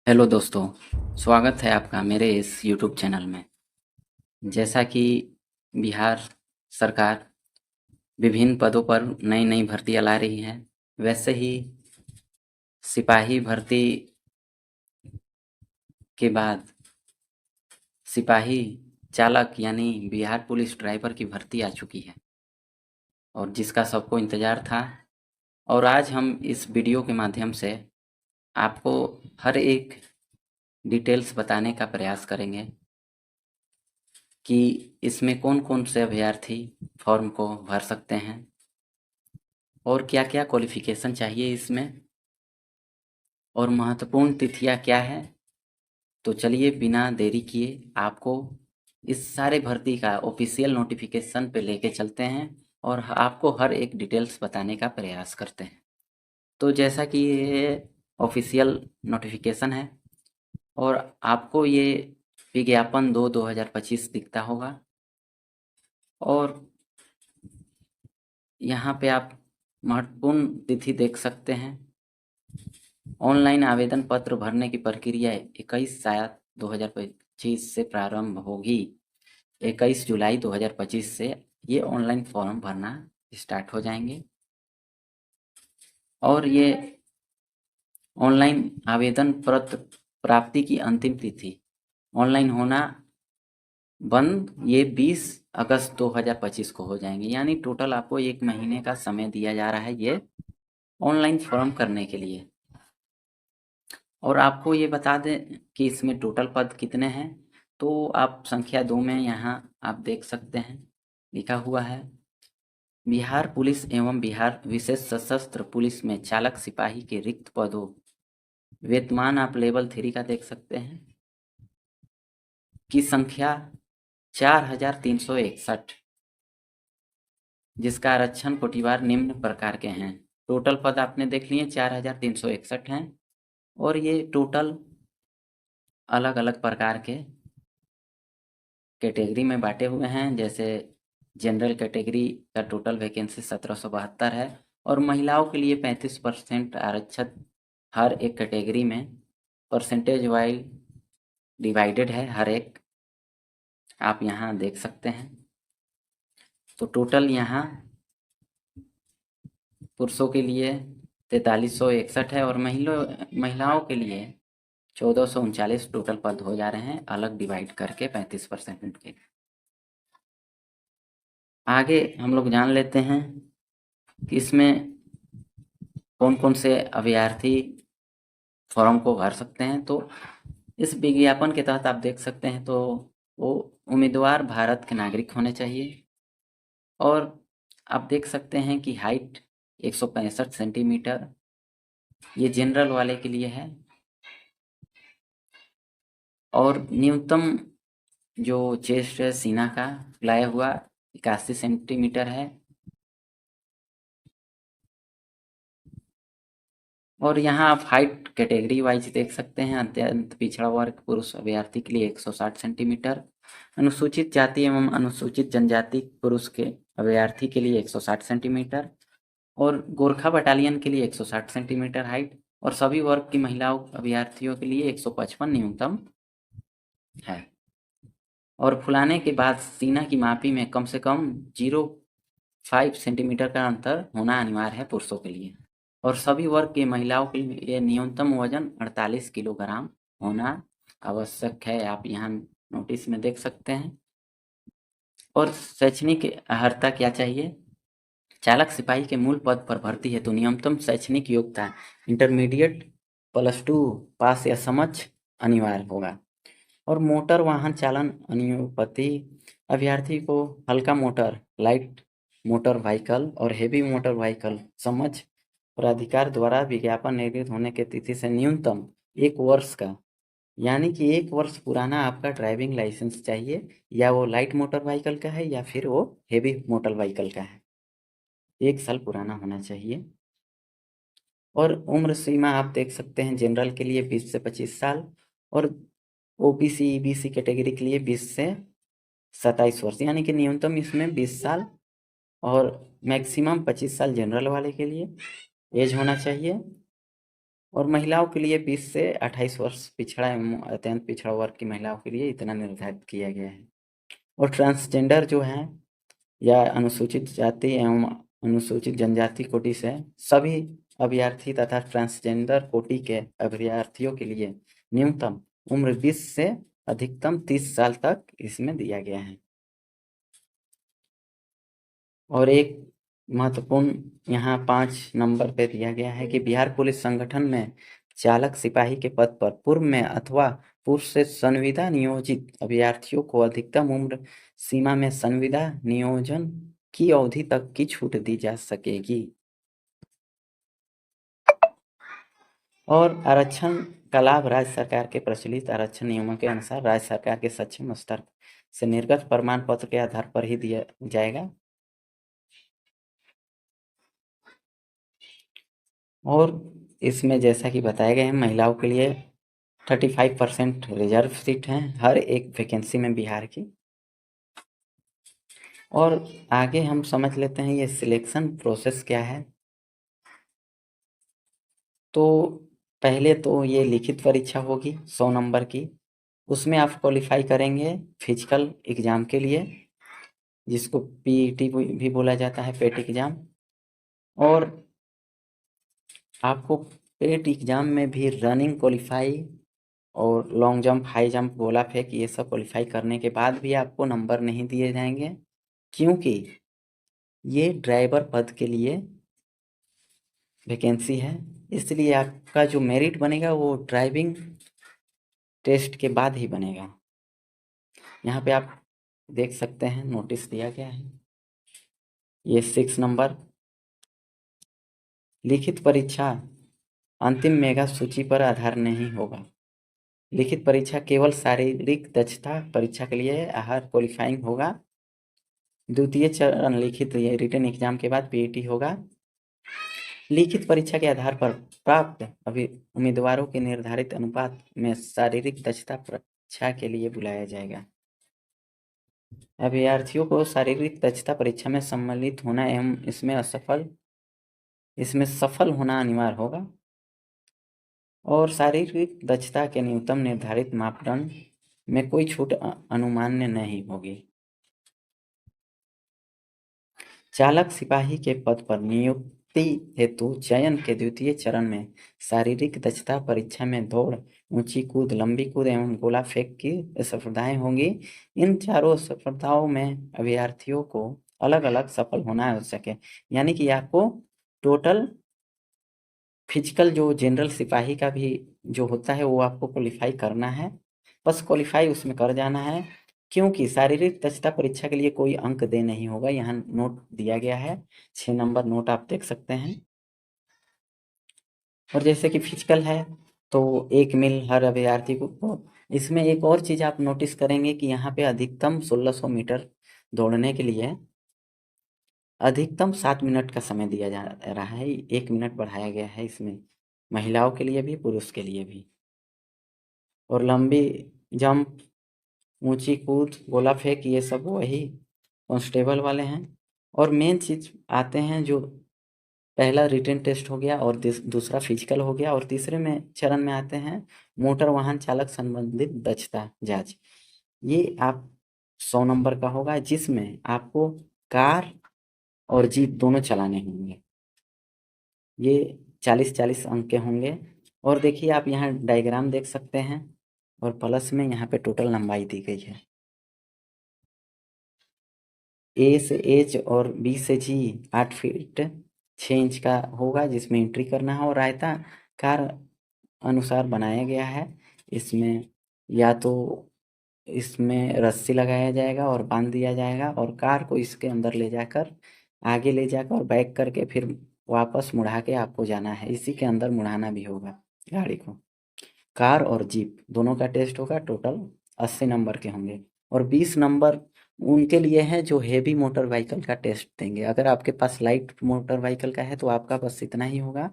Hello दोस्तों, स्वागत है आपका मेरे इस यूट्यूब चैनल में। जैसा कि बिहार सरकार विभिन्न पदों पर नई नई भर्तियां ला रही है, वैसे ही सिपाही भर्ती के बाद सिपाही चालक यानी बिहार पुलिस ड्राइवर की भर्ती आ चुकी है और जिसका सबको इंतज़ार था। और आज हम इस वीडियो के माध्यम से आपको हर एक डिटेल्स बताने का प्रयास करेंगे कि इसमें कौन कौन से अभ्यर्थी फॉर्म को भर सकते हैं और क्या क्या क्वालिफिकेशन चाहिए इसमें और महत्वपूर्ण तिथियां क्या है। तो चलिए बिना देरी किए आपको इस सारे भर्ती का ऑफिशियल नोटिफिकेशन पे लेके चलते हैं और आपको हर एक डिटेल्स बताने का प्रयास करते हैं। तो जैसा कि ये ऑफिशियल नोटिफिकेशन है और आपको ये विज्ञापन 2025 दिखता होगा और यहाँ पे आप महत्वपूर्ण तिथि देख सकते हैं। ऑनलाइन आवेदन पत्र भरने की प्रक्रिया 21/7 2025 से प्रारंभ होगी। 21 जुलाई 2025 से ये ऑनलाइन फॉर्म भरना स्टार्ट हो जाएंगे और ये ऑनलाइन आवेदन पत्र प्राप्ति की अंतिम तिथि ऑनलाइन होना बंद ये 20 अगस्त 2025 को हो जाएंगे। यानी टोटल आपको 1 महीने का समय दिया जा रहा है ये ऑनलाइन फॉर्म करने के लिए। और आपको ये बता दें कि इसमें टोटल पद कितने हैं। तो आप संख्या 2 में यहाँ आप देख सकते हैं लिखा हुआ है बिहार पुलिस एवं बिहार विशेष सशस्त्र पुलिस में चालक सिपाही के रिक्त पदों वेतमान आप लेवल 3 का देख सकते हैं की संख्या 4361 जिसका आरक्षण कोटिवार निम्न प्रकार के हैं। टोटल पद आपने देख लिए 4361 हैं और ये टोटल अलग अलग प्रकार के कैटेगरी में बांटे हुए हैं। जैसे जनरल कैटेगरी का टोटल वैकेंसी 1772 है और महिलाओं के लिए 35% आरक्षित हर एक कैटेगरी में परसेंटेज वाइज डिवाइडेड है हर एक, आप यहाँ देख सकते हैं। तो टोटल यहाँ पुरुषों के लिए 4361 है और महिलाओं के लिए 1439 टोटल पद हो जा रहे हैं अलग डिवाइड करके 35% के। आगे हम लोग जान लेते हैं कि इसमें कौन कौन से अभ्यर्थी फॉर्म को भर सकते हैं। तो इस विज्ञापन के तहत आप देख सकते हैं तो वो उम्मीदवार भारत के नागरिक होने चाहिए और आप देख सकते हैं कि हाइट 165 सेंटीमीटर ये जनरल वाले के लिए है और न्यूनतम जो चेस्ट है सीना का फुलाया हुआ 81 सेंटीमीटर है। और यहाँ आप हाइट कैटेगरी वाइज देख सकते हैं अत्यंत पिछड़ा वर्ग पुरुष अभ्यर्थी के लिए 160 सेंटीमीटर, अनुसूचित जाति एवं अनुसूचित जनजाति पुरुष के अभ्यर्थी के लिए 160 सेंटीमीटर और गोरखा बटालियन के लिए 160 सेंटीमीटर हाइट और सभी वर्ग की महिलाओं अभ्यर्थियों के लिए 155 न्यूनतम है। और फुलाने के बाद सीना की मापी में कम से कम 0.5 सेंटीमीटर का अंतर होना अनिवार्य है पुरुषों के लिए और सभी वर्ग की महिलाओं के लिए न्यूनतम वजन 48 किलोग्राम होना आवश्यक है, आप यहाँ नोटिस में देख सकते हैं। और शैक्षणिक अर्हता क्या चाहिए, चालक सिपाही के मूल पद पर भर्ती हेतु न्यूनतम शैक्षणिक योग्यता इंटरमीडिएट +2 पास या समझ अनिवार्य होगा और मोटर वाहन चालन अनुपति अभ्यर्थी को हल्का मोटर लाइट मोटर व्हीकल और हेवी मोटर व्हीकल समझ प्राधिकार द्वारा विज्ञापन निर्गत होने के तिथि से न्यूनतम 1 वर्ष का यानी कि 1 वर्ष पुराना आपका ड्राइविंग लाइसेंस चाहिए, या वो लाइट मोटर व्हीकल का है या फिर वो हेवी मोटर व्हीकल का है, 1 साल पुराना होना चाहिए। और उम्र सीमा आप देख सकते हैं जनरल के लिए 20 से 25 साल और ओबीसी ईबीसी कैटेगरी के लिए 20 से 27 वर्ष, यानी कि न्यूनतम इसमें 20 साल और मैक्सिमम 25 साल जनरल वाले के लिए एज होना चाहिए। और महिलाओं के लिए 20 से 28 वर्ष पिछड़ा एवं अत्यंत पिछड़ा वर्ग की महिलाओं के लिए इतना निर्धारित किया गया है। और ट्रांसजेंडर जो हैं या अनुसूचित जाति एवं अनुसूचित जनजाति कोटि से सभी अभ्यर्थी तथा ट्रांसजेंडर कोटि के अभ्यर्थियों के लिए न्यूनतम उम्र 20 से अधिकतम 30 साल तक इसमें दिया गया है। और एक महत्वपूर्ण यहाँ 5 नंबर पे दिया गया है कि बिहार पुलिस संगठन में चालक सिपाही के पद पर पूर्व में अथवा पूर्व से संविदा नियोजित अभ्यर्थियों को अधिकतम उम्र सीमा में संविदा नियोजन की अवधि तक की छूट दी जा सकेगी। और आरक्षण का लाभ राज्य सरकार के प्रचलित आरक्षण नियमों के अनुसार राज्य सरकार के सक्षम स्तर से निर्गत प्रमाण पत्र के आधार पर ही दिया जाएगा। और इसमें जैसा कि बताया गया है महिलाओं के लिए 35% रिजर्व सीट हैं हर एक वैकेंसी में बिहार की। और आगे हम समझ लेते हैं ये सिलेक्शन प्रोसेस क्या है। तो पहले तो ये लिखित परीक्षा होगी 100 नंबर की, उसमें आप क्वालिफाई करेंगे फिजिकल एग्जाम के लिए जिसको पीईटी भी बोला जाता है, पेट एग्जाम। और आपको पेट एग्जाम में भी रनिंग क्वालिफाई और लॉन्ग जंप, हाई जंप, गोला फेंक ये सब क्वालिफाई करने के बाद भी आपको नंबर नहीं दिए जाएंगे, क्योंकि ये ड्राइवर पद के लिए वैकेंसी है। इसलिए आपका जो मेरिट बनेगा वो ड्राइविंग टेस्ट के बाद ही बनेगा। यहाँ पे आप देख सकते हैं नोटिस दिया गया है। ये 6 नंबर लिखित परीक्षा अंतिम मेगा सूची पर आधार नहीं होगा। लिखित परीक्षा केवल शारीरिक दक्षता परीक्षा के लिए आहार क्वालिफाइंग होगा। द्वितीय चरण लिखित रिटन एग्जाम के बाद पीईटी होगा। लिखित परीक्षा के आधार पर प्राप्त उम्मीदवारों के निर्धारित अनुपात में शारीरिक दक्षता परीक्षा के लिए बुलाया जाएगा। अभ्यर्थियों को शारीरिक दक्षता परीक्षा में सम्मिलित होना एवं इसमें सफल होना अनिवार्य होगा। और शारीरिक दक्षता के न्यूनतम निर्धारित मापदंड में कोई छूट अनुमान्य नहीं होगी। चालक सिपाही के पद पर नियुक्ति हेतु चयन के द्वितीय चरण में शारीरिक दक्षता परीक्षा में दौड़, ऊंची कूद, लंबी कूद एवं गोला फेंक की स्पर्धाएं होंगी। इन चारों स्पर्धाओं में अभ्यर्थियों को अलग अलग सफल होना आवश्यक है। यानी कि आपको टोटल फिजिकल जो जनरल सिपाही का भी जो होता है वो आपको क्वालिफाई करना है, बस क्वालिफाई उसमें कर जाना है, क्योंकि शारीरिक दक्षता परीक्षा के लिए कोई अंक दे नहीं होगा। यहाँ नोट दिया गया है, 6 नंबर नोट आप देख सकते हैं। और जैसे कि फिजिकल है तो 1 मील हर अभ्यर्थी को। इसमें एक और चीज़ आप नोटिस करेंगे कि यहाँ पे अधिकतम 1600 मीटर दौड़ने के लिए अधिकतम 7 मिनट का समय दिया जा रहा है। 1 मिनट बढ़ाया गया है इसमें, महिलाओं के लिए भी पुरुष के लिए भी। और लंबी जंप, ऊंची कूद, गोला फेंक ये सब वही कांस्टेबल वाले हैं। और मेन चीज आते हैं जो पहला रिटन टेस्ट हो गया और दूसरा फिजिकल हो गया, और तीसरे में चरण में आते हैं मोटर वाहन चालक संबंधित दक्षता जांच। ये आप 100 नंबर का होगा जिसमें आपको कार और जीप दोनों चलाने होंगे। ये 40-40 अंक के होंगे। और देखिए आप यहाँ डायग्राम देख सकते हैं और प्लस में यहाँ पे टोटल लंबाई दी गई है। ए से एच और बी से जी 8 फीट 6 इंच का होगा, जिसमें एंट्री करना है। और आयताकार अनुसार बनाया गया है। इसमें या तो इसमें रस्सी लगाया जाएगा और बांध दिया जाएगा, और कार को इसके अंदर ले जाकर आगे ले जाकर और बैक करके फिर वापस मुड़ा के आपको जाना है। इसी के अंदर मुड़ाना भी होगा गाड़ी को। कार और जीप दोनों का टेस्ट होगा, टोटल 80 नंबर के होंगे। और 20 नंबर उनके लिए हैं जो हेवी मोटर व्हीकल का टेस्ट देंगे। अगर आपके पास लाइट मोटर व्हीकल का है तो आपका बस इतना ही होगा।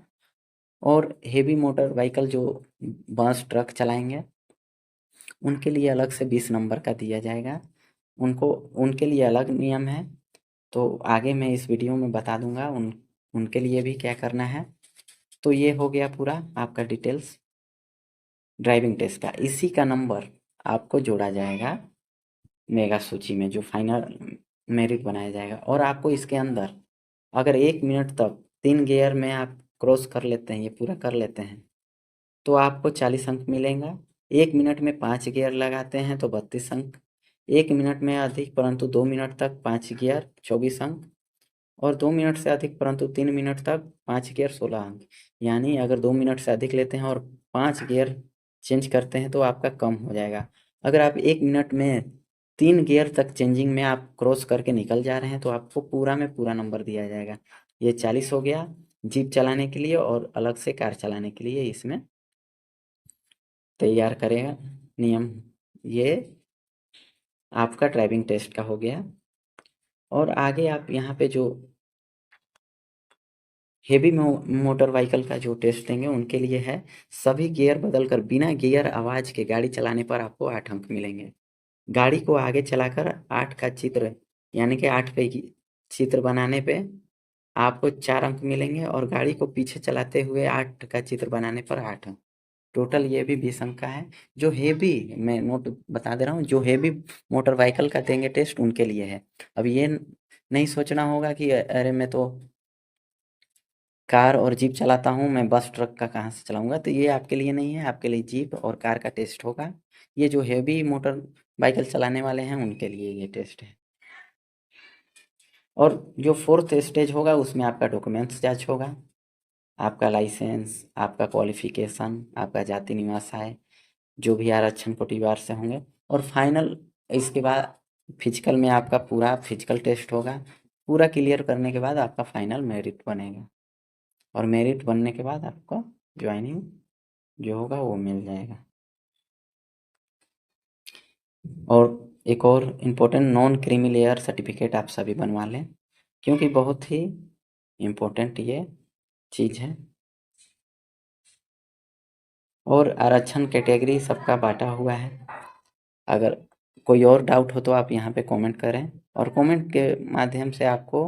और हेवी मोटर व्हीकल जो बस ट्रक चलाएंगे उनके लिए अलग से 20 नंबर का दिया जाएगा। उनके लिए अलग नियम है, तो आगे मैं इस वीडियो में बता दूंगा उनके लिए भी क्या करना है। तो ये हो गया पूरा आपका डिटेल्स ड्राइविंग टेस्ट का। इसी का नंबर आपको जोड़ा जाएगा मेगा सूची में, जो फाइनल मेरिट बनाया जाएगा। और आपको इसके अंदर अगर 1 मिनट तक 3 गियर में आप क्रॉस कर लेते हैं, ये पूरा कर लेते हैं, तो आपको 40 अंक मिलेगा। 1 मिनट में 5 गियर लगाते हैं तो 32 अंक। 1 मिनट में अधिक परंतु 2 मिनट तक 5 गियर 24 अंक। और 2 मिनट से अधिक परंतु 3 मिनट तक 5 गियर 16 अंक। यानी अगर 2 मिनट से अधिक लेते हैं और 5 गियर चेंज करते हैं तो आपका कम हो जाएगा। अगर आप 1 मिनट में 3 गियर तक चेंजिंग में आप क्रॉस करके निकल जा रहे हैं तो आपको पूरा में पूरा नंबर दिया जाएगा। ये 40 हो गया जीप चलाने के लिए, और अलग से कार चलाने के लिए इसमें तैयार करेगा नियम। ये आपका ड्राइविंग टेस्ट का हो गया। और आगे आप यहाँ पे जो हेवी मोटर व्हीकल का जो टेस्ट देंगे उनके लिए है, सभी गियर बदलकर बिना गियर आवाज के गाड़ी चलाने पर आपको 8 अंक मिलेंगे। गाड़ी को आगे चलाकर 8 का चित्र यानी कि 8 पे चित्र बनाने पे आपको 4 अंक मिलेंगे, और गाड़ी को पीछे चलाते हुए 8 का चित्र बनाने पर 8 अंक। टोटल ये भी 20 अंक का है। जो हेवी, मैं नोट बता दे रहा हूँ, जो हेवी मोटर व्हीकल का देंगे टेस्ट उनके लिए है। अब ये नहीं सोचना होगा कि अरे मैं तो कार और जीप चलाता हूँ, मैं बस ट्रक का कहाँ से चलाऊंगा। तो ये आपके लिए नहीं है, आपके लिए जीप और कार का टेस्ट होगा। ये जो हेवी मोटर व्हीकल चलाने वाले हैं उनके लिए ये टेस्ट है। और जो 4th स्टेज होगा उसमें आपका डॉक्यूमेंट्स जांच होगा, आपका लाइसेंस, आपका क्वालिफिकेशन, आपका जाति निवास है, जो भी आरक्षण कोटिवार से होंगे। और फाइनल इसके बाद फिजिकल में आपका पूरा फिजिकल टेस्ट होगा। पूरा क्लियर करने के बाद आपका फाइनल मेरिट बनेगा, और मेरिट बनने के बाद आपको ज्वाइनिंग जो होगा वो मिल जाएगा। और एक और important, non creamy layer certificate आप सभी बनवा लें, क्योंकि बहुत ही इम्पोर्टेंट ये चीज़ है। और आरक्षण कैटेगरी सबका बांटा हुआ है। अगर कोई और डाउट हो तो आप यहाँ पे कमेंट करें, और कमेंट के माध्यम से आपको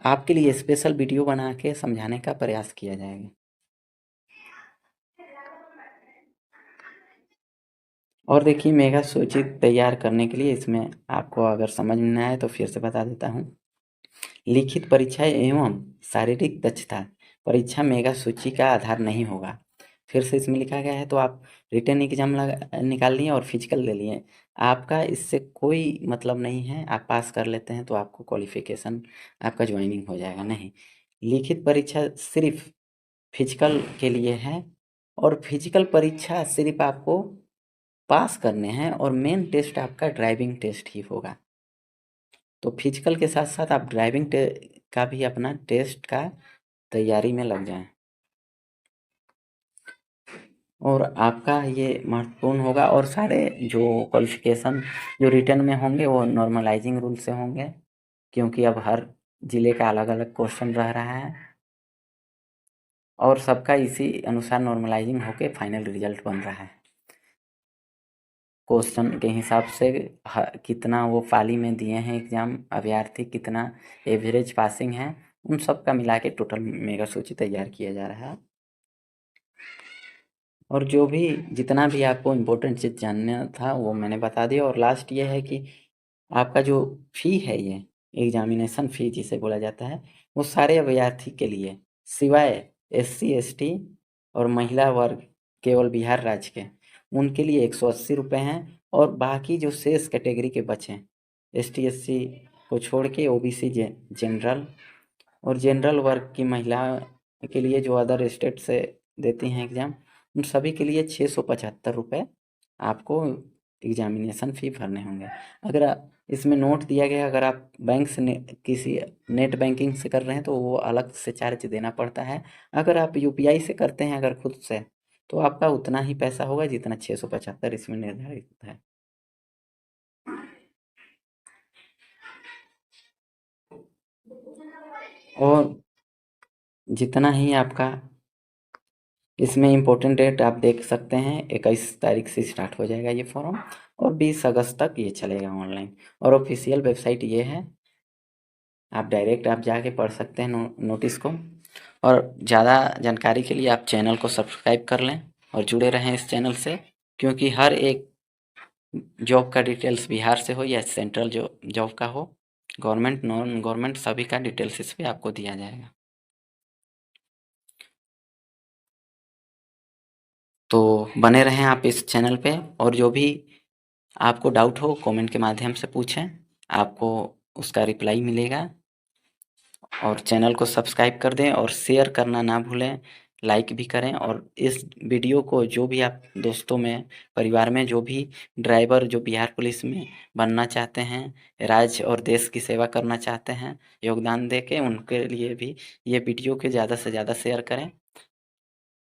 आपके लिए स्पेशल वीडियो बना के समझाने का प्रयास किया जाएगा। और देखिए, मेगा सूची तैयार करने के लिए इसमें आपको अगर समझ में न आए तो फिर से बता देता हूँ। लिखित परीक्षा एवं शारीरिक दक्षता परीक्षा मेगा सूची का आधार नहीं होगा। फिर से इसमें लिखा गया है, तो आप रिटन एग्जाम निकाल लिए और फिजिकल ले लिए, आपका इससे कोई मतलब नहीं है। आप पास कर लेते हैं तो आपको क्वालिफिकेशन, आपका ज्वाइनिंग हो जाएगा, नहीं। लिखित परीक्षा सिर्फ फिजिकल के लिए है, और फिजिकल परीक्षा सिर्फ आपको पास करने हैं, और मेन टेस्ट आपका ड्राइविंग टेस्ट ही होगा। तो फिजिकल के साथ साथ आप ड्राइविंग का भी अपना टेस्ट का तैयारी में लग जाएं। और आपका ये महत्वपूर्ण होगा। और सारे जो क्वालिफिकेशन जो रिटर्न में होंगे वो नॉर्मलाइजिंग रूल से होंगे, क्योंकि अब हर जिले का अलग अलग क्वेश्चन रह रहा है, और सबका इसी अनुसार नॉर्मलाइजिंग होके फाइनल रिजल्ट बन रहा है। क्वेश्चन के हिसाब से कितना वो पाली में दिए हैं एग्जाम अभ्यर्थी, कितना एवरेज पासिंग है, उन सब का मिला के टोटल मेगा सूची तैयार किया जा रहा है। और जो भी जितना भी आपको इम्पोर्टेंट चीज़ जानना था वो मैंने बता दिया। और लास्ट ये है कि आपका जो फ़ी है, ये एग्जामिनेशन फ़ी जिसे बोला जाता है, वो सारे अभ्यर्थी के लिए सिवाय SC ST और महिला वर्ग केवल बिहार राज्य के, उनके लिए 180 रुपये हैं। और बाकी जो शेष कैटेगरी के बचे ST SC को छोड़ के OBC जनरल और जनरल वर्ग की महिला के लिए जो अदर स्टेट से देती हैं एग्ज़ाम, उन सभी के लिए 675 रुपये आपको एग्जामिनेशन फ़ी भरने होंगे। अगर इसमें नोट दिया गया, अगर आप बैंक से किसी नेट बैंकिंग से कर रहे हैं तो वो अलग से चार्ज देना पड़ता है। अगर आप UPI से करते हैं अगर खुद से, तो आपका उतना ही पैसा होगा जितना 675 इसमें निर्धारित है। और जितना ही आपका इसमें इम्पोर्टेंट डेट आप देख सकते हैं, 21 तारीख से स्टार्ट हो जाएगा ये फॉर्म, और 20 अगस्त तक ये चलेगा ऑनलाइन। और ऑफिशियल वेबसाइट ये है, आप डायरेक्ट आप जाके पढ़ सकते हैं नोटिस को। और ज़्यादा जानकारी के लिए आप चैनल को सब्सक्राइब कर लें और जुड़े रहें इस चैनल से, क्योंकि हर एक जॉब का डिटेल्स बिहार से हो या सेंट्रल जॉब का हो, गवर्नमेंट नॉन गवर्नमेंट सभी का डिटेल्स इस पे आपको दिया जाएगा। तो बने रहें आप इस चैनल पे, और जो भी आपको डाउट हो कमेंट के माध्यम से पूछें, आपको उसका रिप्लाई मिलेगा। और चैनल को सब्सक्राइब कर दें और शेयर करना ना भूलें, लाइक भी करें। और इस वीडियो को जो भी आप दोस्तों में, परिवार में जो भी ड्राइवर जो बिहार पुलिस में बनना चाहते हैं, राज्य और देश की सेवा करना चाहते हैं, योगदान दे के उनके लिए भी ये वीडियो के ज़्यादा से ज़्यादा शेयर करें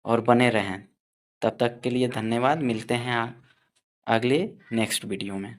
और बने रहें। तब तक के लिए धन्यवाद। मिलते हैं अगले नेक्स्ट वीडियो में।